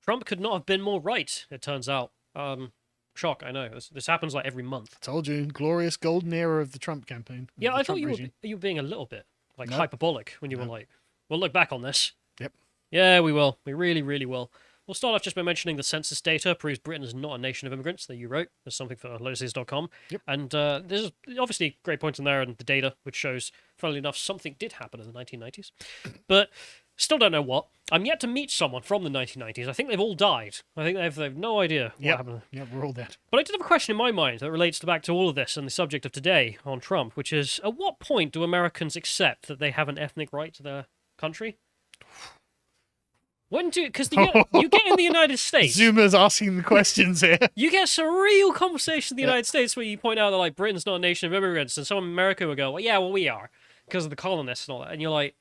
Trump could not have been more right, it turns out. Shock, I know. This happens like every month. I told you, glorious golden era of the Trump campaign. Yeah, I thought Trump you regime. were being a little bit like No. hyperbolic when you were like, we'll look back on this. Yep. Yeah, we will. We really, really will. We'll start off just by mentioning the census data proves Britain is not a nation of immigrants that you wrote. There's something for lotuses.com. Yep. And there's obviously great points in there and the data, which shows, funnily enough, something did happen in the 1990s. But still don't know what. I'm yet to meet someone from the 1990s. I think they've all died. I think they've no idea what happened. Yeah, we're all dead. But I did have a question in my mind that relates back to all of this and the subject of today on Trump, which is, at what point do Americans accept that they have an ethnic right to their country? When do, because you get in the United States. Zoomer's asking the questions here. You get some real conversation in the United States where you point out that like Britain's not a nation of immigrants, and someone in America will go, well, yeah, well, we are, because of the colonists and all that. And you're like,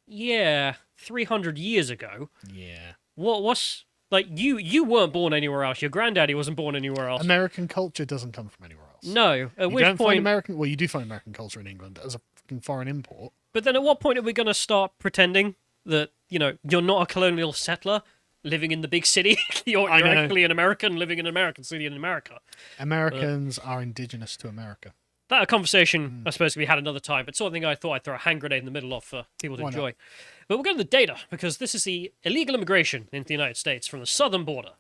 yeah, 300 years ago. Yeah. What's, like, you weren't born anywhere else. Your granddaddy wasn't born anywhere else. American culture doesn't come from anywhere else. No. At You which don't point, find American... Well, you do find American culture in England as a fucking foreign import. but then at what point are we going to start pretending that, you know, you're not a colonial settler living in the big city? you're I know. actually an American living in an American city in America. Americans are indigenous to America. That a conversation, I suppose, we had another time, but something I thought I'd throw a hand grenade in the middle of for people to Why not? enjoy. But we'll go to the data, because this is the illegal immigration into the United States from the southern border.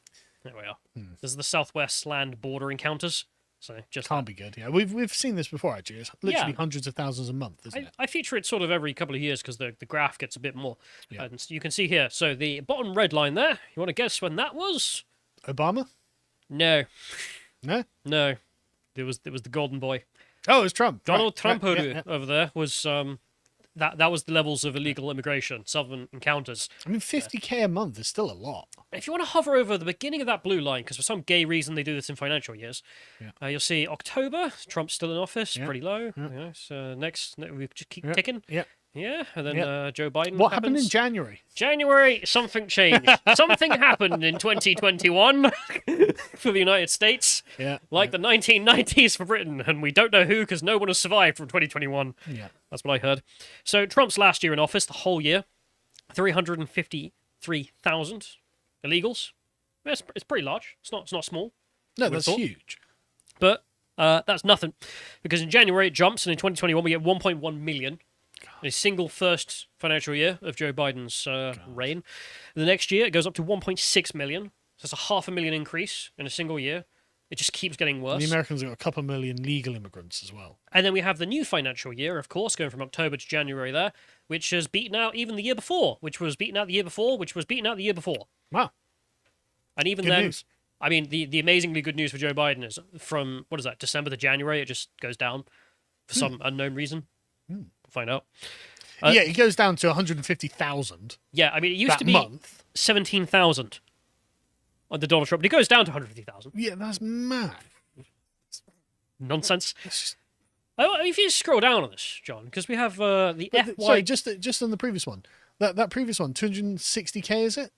There we are. This is the southwest land border encounters. So just Can't be good. Yeah, we've seen this before. Actually, it's literally Yeah. hundreds of thousands a month, isn't it? I feature it sort of every couple of years because the graph gets a bit more. Yeah. And you can see here. So the bottom red line there, you want to guess when that was? Obama? No. No. No. It was the golden boy. Oh, it was Trump. Donald Right, Trump right, yeah. over there was that was the levels of illegal immigration, southern encounters. I mean, 50K a month is still a lot. If you want to hover over the beginning of that blue line, because for some gay reason they do this in financial years, Yeah. you'll see October, Trump's still in office, Yeah. pretty low. Yeah. Yeah, so next, we just keep Yeah. ticking. Yeah. Yeah, and then Yeah. Joe Biden. What happened in happens. January? January, something changed. Something happened in 2021 for the United States, Yeah. like the 1990s for Britain, and we don't know who because no one has survived from 2021. Yeah. That's what I heard. So Trump's last year in office, the whole year, 353,000 illegals. It's pretty large. It's not small. No, Would've that's thought. huge. But that's nothing, because in January it jumps, and in 2021 we get 1.1 million. In a single first financial year of Joe Biden's reign. The next year it goes up to 1.6 million. So it's a 500,000 increase in a single year. It just keeps getting And worse. the Americans have got a couple million legal immigrants as well. And then we have the new financial year, of course, going from October to January there, which has beaten out even the year before, which was beaten out the year before, which was beaten out the year before. Wow. And even Good then, news. I mean, the amazingly good news for Joe Biden is from, what is that, December to January, it just goes down for some unknown reason. We'll find out. Yeah, it goes down to 150,000 Yeah, I mean, it used that to be month. 17,000 on the Donald Trump, but it goes down to 150,000. Yeah, that's mad. Nonsense. It's just- If you scroll down on this, John, because we have the FY... Sorry, just on the previous one. That previous one, 260K, is it?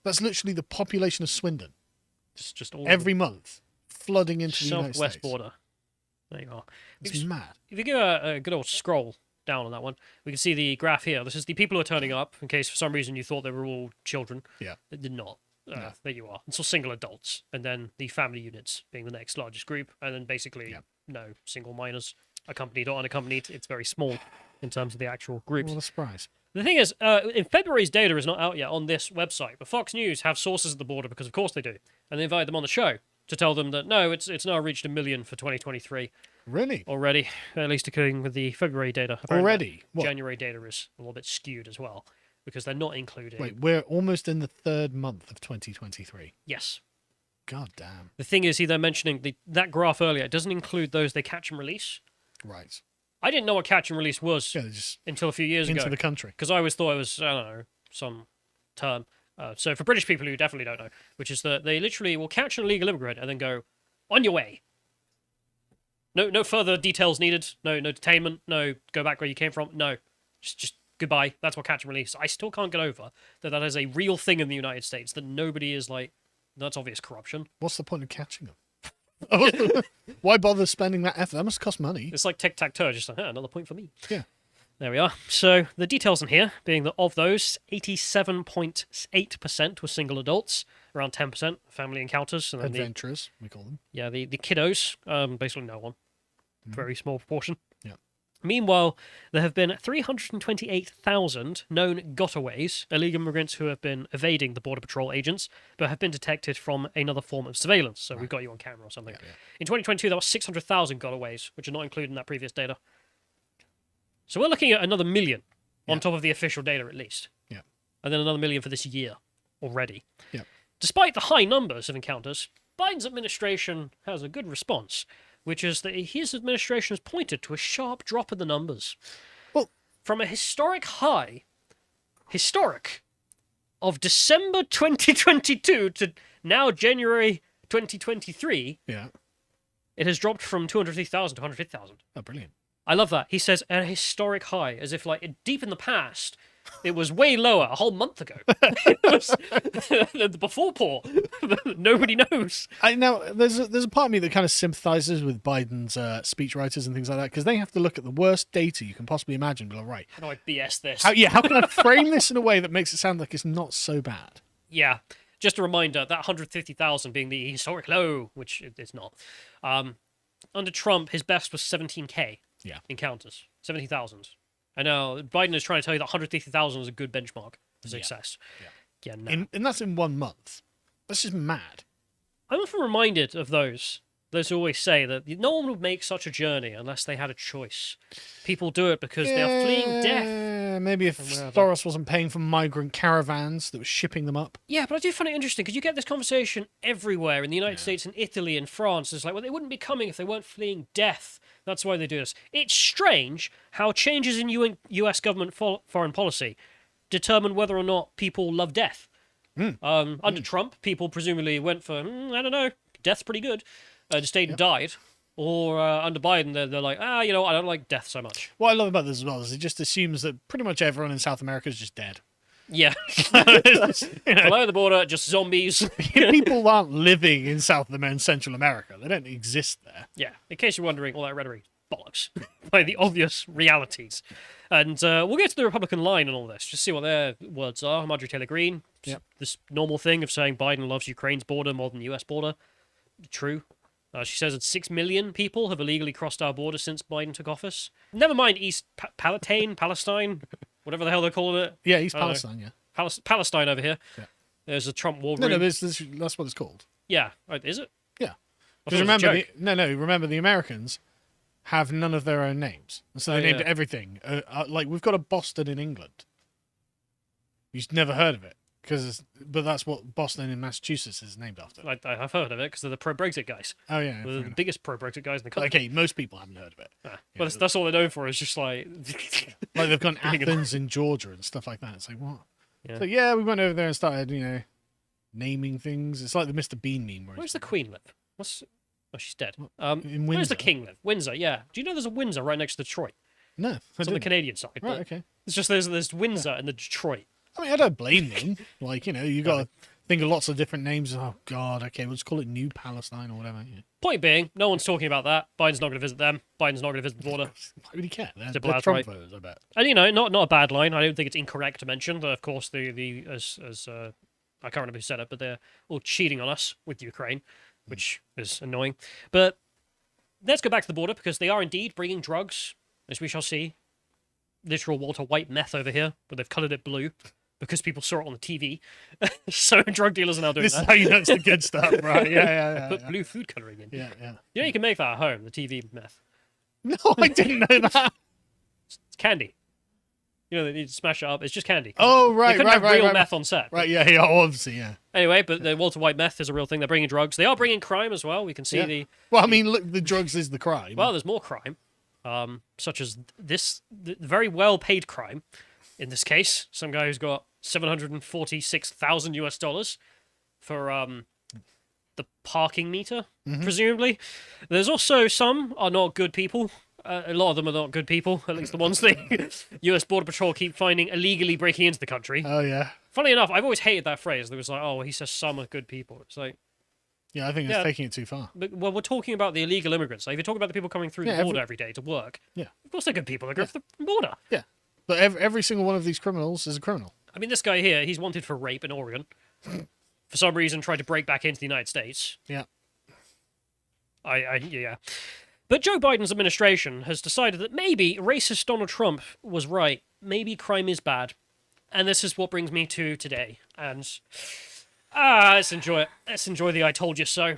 That's literally the population of Swindon. just all Every month, flooding into the United southwest States. border. There you are. It's mad. If you give a good old scroll down on that one, we can see the graph here. This is the people who are turning up, in case for some reason you thought they were all children. Yeah. They did not. There you are. It's all single adults, and then the family units being the next largest group, and then basically no single minors, accompanied or unaccompanied. It's very small in terms of the actual groups. What a surprise. The thing is, in February's data is not out yet on this website, but Fox News have sources at the border because of course they do, and they invited them on the show to tell them that no, it's now reached 1 million for 2023 Really? already, at least according with the February data. Apparently Already? What? January data is a little bit skewed as well because they're not including. Wait, we're almost in the third month of 2023. Yes. God damn. The thing is, they're mentioning that graph earlier. It doesn't include those they catch and release. Right. I didn't know what catch and release was Yeah, they're just until a few years into ago. the country. Because I always thought it was, I don't know, some term. So for British people who definitely don't know, which is that they literally will catch an illegal immigrant and then go, on your way. No further details needed. No detainment. No go back where you came from. No. Just goodbye. That's what catch and release. I still can't get over that is a real thing in the United States, that nobody is like, that's obvious corruption. What's the point of catching them? Why bother spending that effort? That must cost money. It's like tic-tac-toe, just like, another point for me. Yeah. There we are. So the details in here being that of those, 87.8% were single adults, around 10% family encounters, and then Adventurers, we call them. the kiddos, basically no one, very small proportion. Yeah. Meanwhile, there have been 328,000 known gotaways, illegal immigrants who have been evading the Border Patrol agents, but have been detected from another form of surveillance. So we've got you on camera or something. Yeah. In 2022, there were 600,000 gotaways, which are not included in that previous data. So we're looking at another million on top of the official data, at least. Yeah. And then another million for this year already. Yeah. Despite the high numbers of encounters, Biden's administration has a good response, which is that his administration has pointed to a sharp drop in the numbers. Well, from a historic, of December 2022 to now January 2023, yeah. it has dropped from 250,000 to 150,000. Oh, brilliant. I love that. He says a historic high, as if like deep in the past, it was way lower a whole month ago. It was the before Paul. Nobody knows. Now, there's a part of me that kind of sympathizes with Biden's speechwriters and things like that, because they have to look at the worst data you can possibly imagine and be like, right, How do I BS this? how can I frame this in a way that makes it sound like it's not so bad? Yeah. Just a reminder, that 150,000 being the historic low, which it's not. Under Trump, his best was 17K encounters. 70,000. I know Biden is trying to tell you that 150,000 is a good benchmark for success. Yeah, no. And that's in 1 month. That's just mad. I'm often reminded of those who always say that no one would make such a journey unless they had a choice. People do it because they are fleeing death. Maybe if Soros wasn't paying for migrant caravans that was shipping them up. Yeah, but I do find it interesting because you get this conversation everywhere in the United States and Italy and France. It's like, well, they wouldn't be coming if they weren't fleeing death. That's why they do this. It's strange how changes in U.S. government foreign policy determine whether or not people love death. Under Trump, people presumably went for, I don't know, death's pretty good, just stayed and died. Or under Biden, they're like, I don't like death so much. What I love about this as well is it just assumes that pretty much everyone in South America is just dead. Yeah. Below the border, just zombies. People aren't living in South America and Central America. They don't exist there. Yeah, in case you're wondering, all that rhetoric bollocks by the obvious realities. And we'll get to the Republican line and all this, just see what their words are. Marjorie Taylor Greene, this normal thing of saying Biden loves Ukraine's border more than the US border. True. She says that 6 million people have illegally crossed our border since Biden took office. Never mind East Palestine, whatever the hell they're calling it. Yeah, East Palestine, yeah. Palestine over here. Yeah. There's a Trump war room. No, that's what it's called. Yeah, is it? Yeah. I Because thought it was a joke. remember the Americans have none of their own names. And so they named everything. Like, we've got a Boston in England. You've never heard of it. But that's what Boston in Massachusetts is named after. I've heard of it because they're the pro-Brexit guys. Oh, yeah. They're the biggest pro-Brexit guys in the country. Okay, most people haven't heard of it. But that's all they're known for, is just like... Like, they've gone Athens in Georgia and stuff like that. It's like, what? Yeah. So, we went over there and started, naming things. It's like the Mr. Bean meme. Where's the Queen live? Oh, she's dead. In Where's Windsor. the King live? Windsor, yeah. Do you know there's a Windsor right next to Detroit? No. It's on the Canadian side. Right, but okay. It's just there's Windsor and the Detroit. I mean, I don't blame them. Like, you got to think of lots of different names. Oh, God, okay, we'll just call it New Palestine or whatever. Yeah. Point being, no one's talking about that. Biden's not going to visit them. Biden's not going to visit the border. Why would he care? They're Simple as, Trump right? voters, I bet. And, not a bad line. I don't think it's incorrect to mention that, of course, I can't remember who said it, but they're all cheating on us with Ukraine, which is annoying. But let's go back to the border, because they are indeed bringing drugs, as we shall see. Literal Walter White meth over here, but they've coloured it blue because people saw it on the TV. So drug dealers are now doing This that. is how you know it's the good stuff, right? Yeah. Put blue food colouring in. Yeah. You can make that at home, the TV meth. No, I didn't know that. It's candy. They need to smash it up. It's just candy. Oh, right, They couldn't have real meth on set. Right, yeah, obviously, yeah. Anyway, but the Walter White meth is a real thing. They're bringing drugs. They are bringing crime as well. We can see the... Well, I mean, look, the drugs is the crime. Well, there's more crime, such as the very well-paid crime. In this case, some guy who's got $746,000 for the parking meter, presumably. There's also some are not good people. A lot of them are not good people, at least the ones the US Border Patrol keep finding illegally breaking into the country. Oh, yeah. Funny enough, I've always hated that phrase. There was like, he says some are good people. It's like, Yeah, I think it's taking it too far. But, well, we're talking about the illegal immigrants. Like, if you're talking about the people coming through the border every day to work, of course they're good people that go through the border. Yeah. But every single one of these criminals is a criminal. I mean, this guy here, he's wanted for rape in Oregon. For some reason, tried to break back into the United States. Yeah. Yeah. But Joe Biden's administration has decided that maybe racist Donald Trump was right. Maybe crime is bad. And this is what brings me to today. And, let's enjoy it. Let's enjoy the I told you so.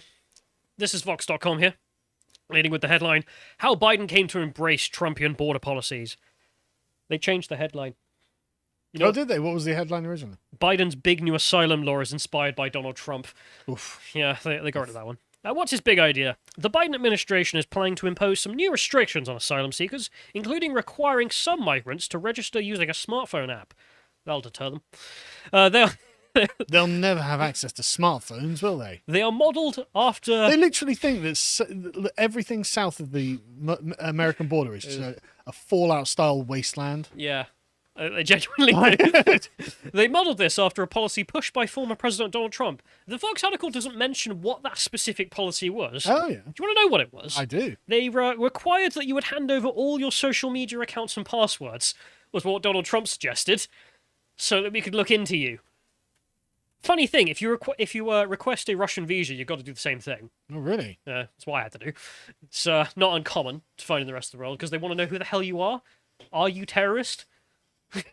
This is Vox.com here, leading with the headline, How Biden Came to Embrace Trumpian Border Policies. They changed the headline. You know, oh, did they? What was the headline originally? Biden's big new asylum law is inspired by Donald Trump. Oof. Yeah, they got rid of that one. What's his big idea? The Biden administration is planning to impose some new restrictions on asylum seekers, including requiring some migrants to register using a smartphone app. That'll deter them. They'll never have access to smartphones, will they? They are modelled after... They literally think that everything south of the American border is just a Fallout-style wasteland. Yeah. They genuinely do. They modelled this after a policy pushed by former President Donald Trump. The Vox article doesn't mention what that specific policy was. Oh, yeah. Do you want to know what it was? I do. They required that you would hand over all your social media accounts and passwords, was what Donald Trump suggested, so that we could look into you. Funny thing, if you request a Russian visa, you've got to do the same thing. Oh, really? Yeah, that's what I had to do. It's not uncommon to find in the rest of the world, because they want to know who the hell you are. Are you terrorist?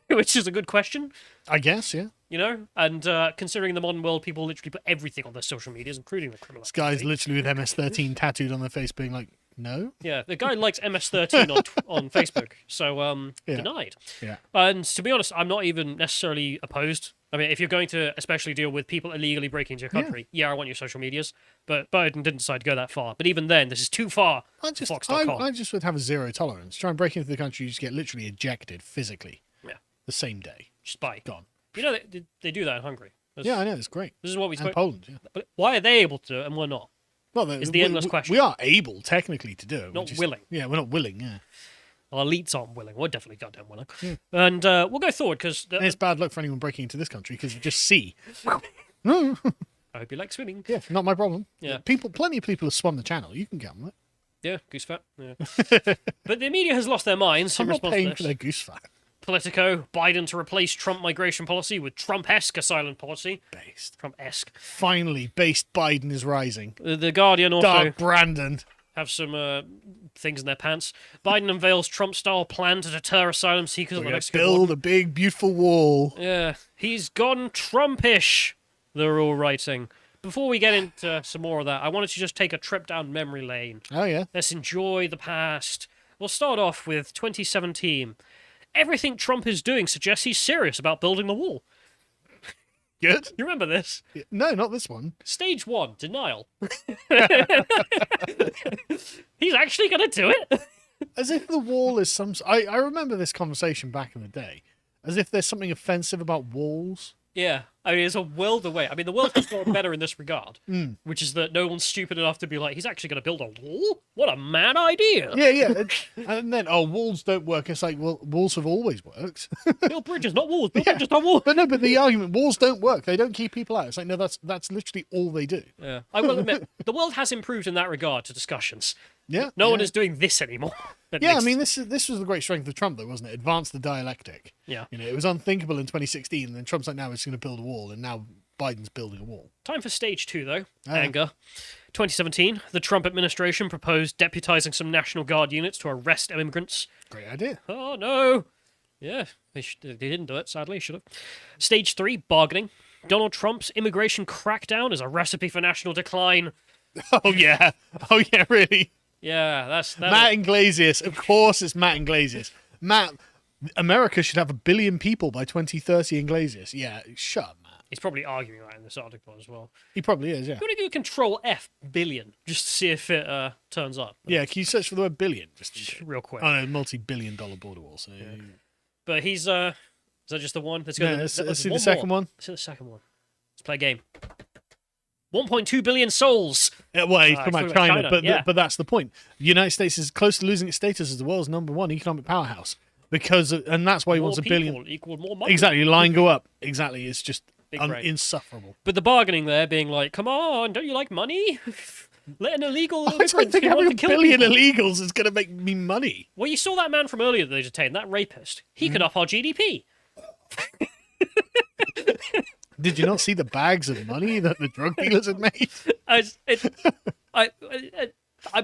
Which is a good question. I guess, yeah. You know? And considering the modern world, people literally put everything on their social medias, including the criminal. This guy's literally with MS-13 tattooed on their face being like, no? Yeah, the guy likes MS-13 on Facebook, so denied. Yeah. And to be honest, I'm not even necessarily opposed. I mean, if you're going to especially deal with people illegally breaking into your country, I want your social medias. But Biden didn't decide to go that far. But even then, this is too far for Fox.com. I just would have a zero tolerance. Try and break into the country, you just get literally ejected physically. Yeah. The same day. Just by. Gone. You know, they do that in Hungary. Yeah, I know, it's great. This is what we spoke. And Poland, yeah. But why are they able to do it and we're not? Well, is the endless question. We are able, technically, to do it. Not willing. Yeah, we're not willing, yeah. Our elites aren't willing. We're definitely goddamn willing. Yeah. And we'll go forward, because... it's bad luck for anyone breaking into this country, because you just see. I hope you like swimming. Yeah, not my problem. Yeah. Plenty of people have swum the channel. You can get on it. Yeah, goose fat. Yeah. But the media has lost their minds in I'm not response to paying this. for their goose fat. Politico, Biden to replace Trump migration policy with Trump-esque asylum policy. Based. Trump-esque. Finally, based Biden is rising. The Guardian also Dark Brandon have some things in their pants. Biden unveils Trump-style plan to deter asylum seekers on the Mexican border. Build a big, beautiful wall. Yeah, he's gone Trumpish, they're all writing. Before we get into some more of that, I wanted to just take a trip down memory lane. Oh, yeah. Let's enjoy the past. We'll start off with 2017. Everything Trump is doing suggests he's serious about building the wall. Good. You remember this? No, not this one. Stage 1, denial. He's actually going to do it? As if the wall is some... I remember this conversation back in the day. As if there's something offensive about walls. Yeah. I mean, it's a world away. I mean, the world has gotten better in this regard, which is that no one's stupid enough to be like, he's actually going to build a wall? What a mad idea. Yeah. And then, walls don't work. It's like, well, walls have always worked. Build bridges, not walls. Build bridges, not walls. But the argument, walls don't work. They don't keep people out. It's like, no, that's literally all they do. Yeah. I will admit, the world has improved in that regard to discussions. Yeah. No one is doing this anymore. Yeah, I mean, this was the great strength of Trump, though, wasn't it? Advance the dialectic. Yeah. You know, it was unthinkable in 2016, and then Trump's like, now we're just going to build a wall, and now Biden's building a wall. Time for stage 2, though. Anger. 2017, the Trump administration proposed deputizing some National Guard units to arrest immigrants. Great idea. Oh, no. Yeah, they didn't do it, sadly. Should have. Stage 3, bargaining. Donald Trump's immigration crackdown is a recipe for national decline. Oh, yeah. Oh, yeah, really? Yeah, that's... Matt Iglesias. Of course it's Matt Iglesias. Matt, America should have 1 billion people by 2030, Iglesias. Yeah, shut up, Matt. He's probably arguing that in this article as well. He probably is, yeah. You want to do Control F billion just to see if it turns up. Yeah, can you search for the word billion? Just real quick. Oh, no, multi-billion-dollar border wall. So, yeah. But he's... is that just the one? Let's go. Let's see the second one. Let's see the second one. Let's play a game. 1.2 billion souls. Well, he's talking about China, but that's the point. The United States is close to losing its status as the world's #1 economic powerhouse and that's why he wants 1 billion. Equal more money. Exactly, line go up. Exactly, it's just big brain. insufferable. But the bargaining there being like, come on, don't you like money? Let an illegal I don't immigrant think who want having to a kill billion people. illegals is going to make me money. Well, you saw that man from earlier that they detained, that rapist. He could up our GDP. Did you not see the bags of money that the drug dealers had made? I'm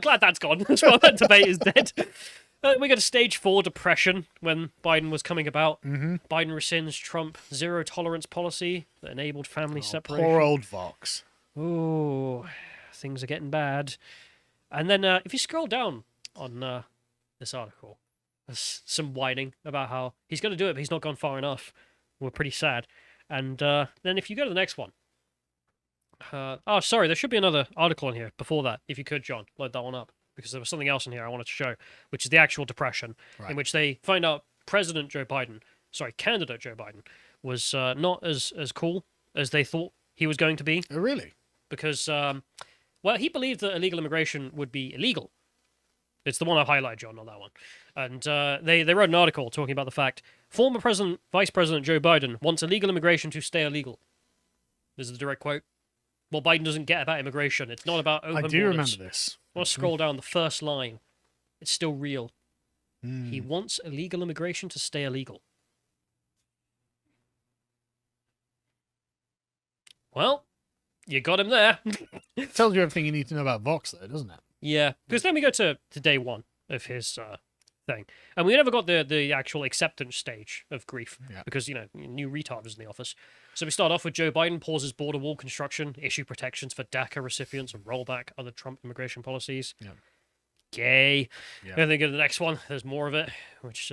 glad that's gone. As well, that debate is dead. We got a stage 4 depression when Biden was coming about. Mm-hmm. Biden rescinds Trump zero tolerance policy that enabled family separation. Poor old Vox. Ooh, things are getting bad. And then if you scroll down on this article, there's some whining about how he's going to do it, but he's not gone far enough. We're pretty sad. And then if you go to the next one. Oh, sorry, there should be another article in here before that. If you could, John, load that one up. Because there was something else in here I wanted to show, which is the actual depression, in which they find out candidate Joe Biden, was not as cool as they thought he was going to be. Oh, really? Because, well, he believed that illegal immigration would be illegal. It's the one I've highlighted, John, on that one. And they wrote an article talking about the fact former Vice President Joe Biden wants illegal immigration to stay illegal. This is the direct quote. What Biden doesn't get about immigration. It's not about open borders. I do remember this. I want to scroll down the first line. It's still real. He Hmm. wants illegal immigration to stay illegal. Well, you got him there. It tells you everything you need to know about Vox, though, doesn't it? Yeah, because then we go to day one of his thing. And we never got the actual acceptance stage of grief because, new retard was in the office. So we start off with Joe Biden pauses border wall construction, issue protections for DACA recipients, and roll back other Trump immigration policies. Yeah. Gay. Yeah. And then go to the next one. There's more of it, which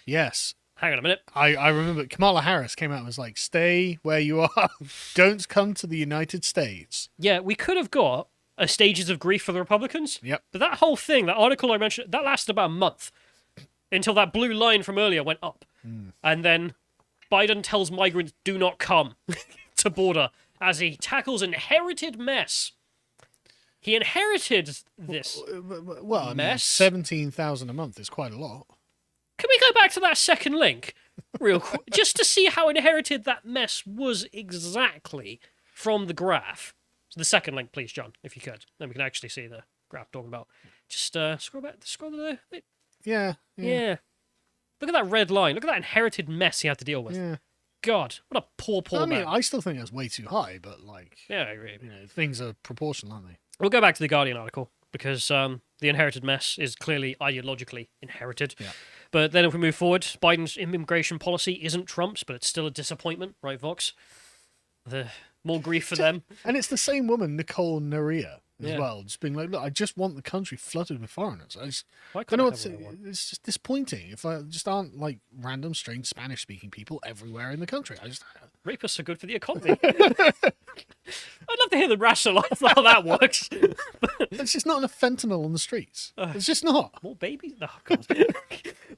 Yes. hang on a minute. I remember Kamala Harris came out and was like, stay where you are. Don't come to the United States. Yeah, we could have got stages of grief for the Republicans. Yep. But that whole thing, that article I mentioned, that lasted about a month until that blue line from earlier went up. And then Biden tells migrants do not come to border as he tackles inherited mess. He inherited this Well, I mean, mess. 17,000 a month is quite a lot. Can we go back to that second link real quick just to see how inherited that mess was exactly from the graph? So the second link, please, John, if you could. Then we can actually see the graph talking about. Just scroll back. Scroll to the. Yeah. Yeah. Look at that red line. Look at that inherited mess he had to deal with. Yeah. God, what a poor I mean, man. I still think that's way too high, but Yeah, I agree. things are proportional, aren't they? We'll go back to the Guardian article because the inherited mess is clearly ideologically inherited. Yeah. But then if we move forward, Biden's immigration policy isn't Trump's, but it's still a disappointment, right, Vox? The more grief for them. And it's the same woman, Nicole Naria, as Yeah. well, just being like, look, I just want the country flooded with foreigners. Why I can't know I it's, have what I want? it's just disappointing if I just aren't like random, strange Spanish-speaking people everywhere in the country. Rapists are good for the economy. I'd love to hear them rationalise how that works. It's just not enough fentanyl on the streets. It's just not. More babies? Oh, God.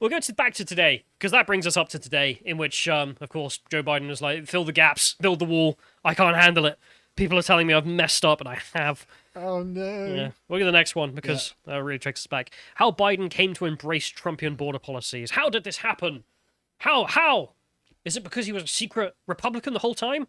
We'll go back to today, because that brings us up to today, in which, of course, Joe Biden is like, fill the gaps, build the wall. I can't handle it. People are telling me I've messed up, and I have. Oh no. Yeah. We'll get the next one, because that really takes us back. How Biden came to embrace Trumpian border policies. How did this happen? How? Is it because he was a secret Republican the whole time?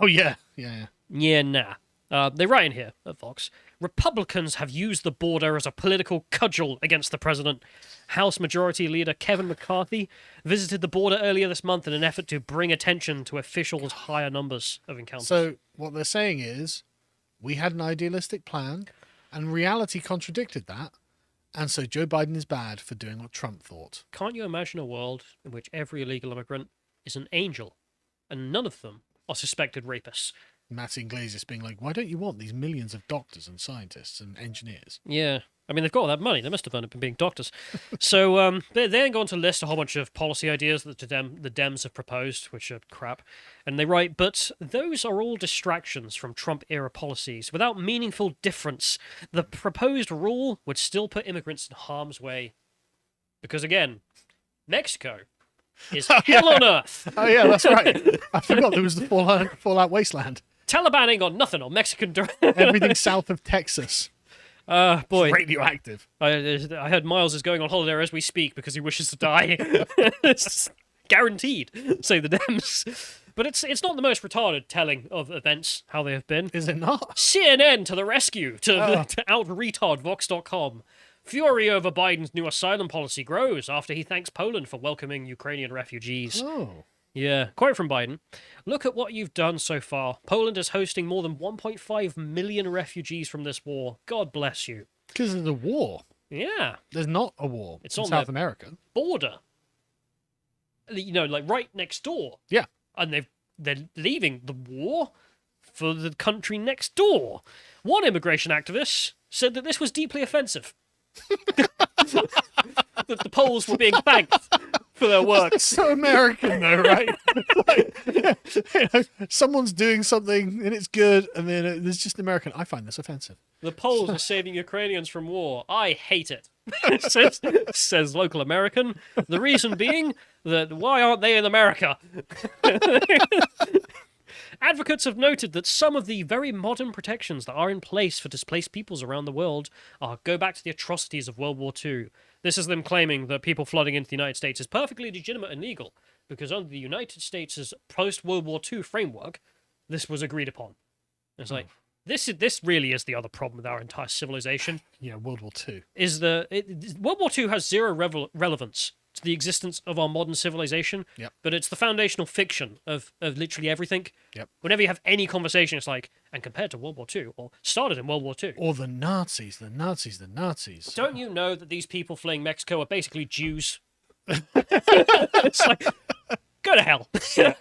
Oh yeah. Yeah. Yeah, nah. They write in here at Fox, Republicans have used the border as a political cudgel against the president. House Majority Leader Kevin McCarthy visited the border earlier this month in an effort to bring attention to officials' higher numbers of encounters. So what they're saying is, we had an idealistic plan, and reality contradicted that, and so Joe Biden is bad for doing what Trump thought. Can't you imagine a world in which every illegal immigrant is an angel, and none of them are suspected rapists? Matt Iglesias being like, why don't you want these millions of doctors and scientists and engineers? Yeah. I mean, they've got all that money. They must have earned it from being doctors. So they then go on to list a whole bunch of policy ideas that the Dems have proposed, which are crap. And they write, but those are all distractions from Trump-era policies. Without meaningful difference, the proposed rule would still put immigrants in harm's way. Because, again, Mexico is hell on earth. Oh yeah, that's right. I forgot there was the Fallout Wasteland. Taliban ain't got nothing on Mexican... Everything south of Texas. Boy. It's radioactive. I heard Miles is going on holiday as we speak because he wishes to die. It's guaranteed, say the Dems. But it's not the most retarded telling of events, how they have been. Is it not? CNN to the rescue, to out-retard Vox.com. Fury over Biden's new asylum policy grows after he thanks Poland for welcoming Ukrainian refugees. Oh. Yeah, quote from Biden. Look at what you've done so far. Poland is hosting more than 1.5 million refugees from this war. God bless you. Because there's a war. Yeah. There's not a war. It's in on South their America. Border. You know, like right next door. Yeah. And they're leaving the war for the country next door. One immigration activist said that this was deeply offensive. That the Poles were being thanked for their work. So American, though, right? Someone's doing something and it's good, and then there's just American. I find this offensive. The Poles are saving Ukrainians from war. I hate it. says local American. The reason being that why aren't they in America? Advocates have noted that some of the very modern protections that are in place for displaced peoples around the world go back to the atrocities of World War II. This is them claiming that people flooding into the United States is perfectly legitimate and legal, because under the United States' post-World War II framework, this was agreed upon. It's like, this really is the other problem with our entire civilization. Yeah, World War II. World War II has zero relevance to the existence of our modern civilization, Yep. but it's the foundational fiction of literally everything. Yep. Whenever you have any conversation, it's like, and compared to World War II, or started in World War II. Or the Nazis. Don't you know that these people fleeing Mexico are basically Jews? It's like, go to hell. Yeah.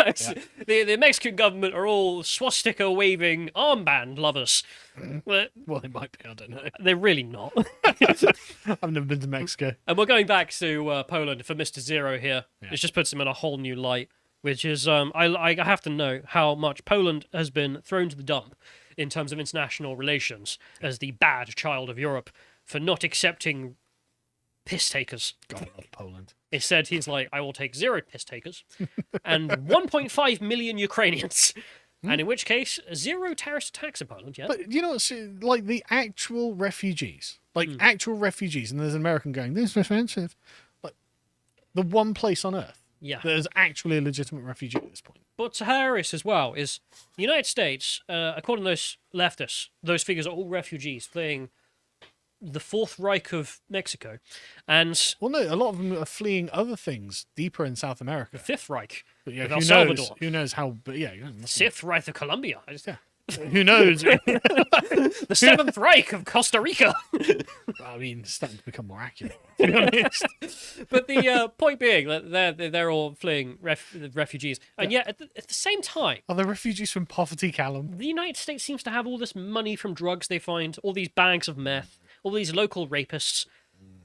The Mexican government are all swastika-waving armband lovers. But Well, they might be. I don't know. they're really not. I've never been to Mexico. And we're going back to Poland for Mr. Zero here. Yeah. It just puts him in a whole new light, which is, I have to note how much Poland has been thrown to the dump in terms of international relations as the bad child of Europe for not accepting piss takers. God, I love Poland. Instead, he's like, I will take 0 piss takers and 1.5 million Ukrainians. And in which case, 0 terrorist attacks in Poland, yeah? But you know what's like the actual refugees, actual refugees, and there's an American going, this is offensive. Like the one place on earth Yeah. that is actually a legitimate refugee at this point. But hilarious as well is the United States, according to those leftists, those figures are all refugees fleeing the Fourth Reich of Mexico, and Well, no, a lot of them are fleeing other things deeper in South America. the Fifth Reich But yeah, of who El knows? Salvador, Who knows how? But yeah, Sixth Reich of Colombia, yeah. Who knows? the Seventh Reich of Costa Rica. I mean, it's starting to become more accurate. To be honest. But the point being that they're all fleeing refugees, and yet at the same time, Are the refugees from poverty, Callum? the United States seems to have all this money from drugs they find, all these bags of meth, all these local rapists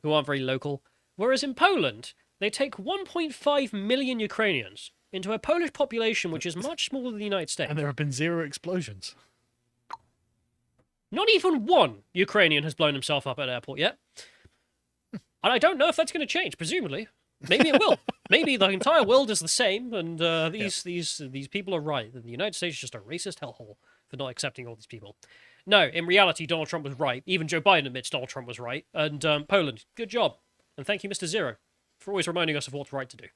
who aren't very local. Whereas in Poland, they take 1.5 million Ukrainians into a Polish population which is much smaller than the United States. And there have been 0 explosions. Not even one Ukrainian has blown himself up at an airport yet. And I don't know if that's going to change, presumably. Maybe it will. Maybe the entire world is the same, and these people are right. And the United States is just a racist hellhole for not accepting all these people. No, in reality, Donald Trump was right. Even Joe Biden admits Donald Trump was right. And Poland, good job. And thank you, Mr. Zero, for always reminding us of what's right to do.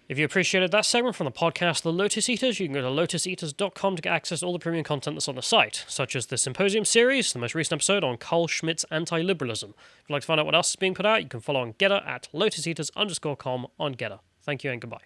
If you appreciated that segment from the podcast The Lotus Eaters, you can go to lotuseaters.com to get access to all the premium content that's on the site, such as the Symposium series, the most recent episode on Carl Schmitt's anti-liberalism. If you'd like to find out what else is being put out, you can follow on Getter at lotuseaters_com on Getter. Thank you and goodbye.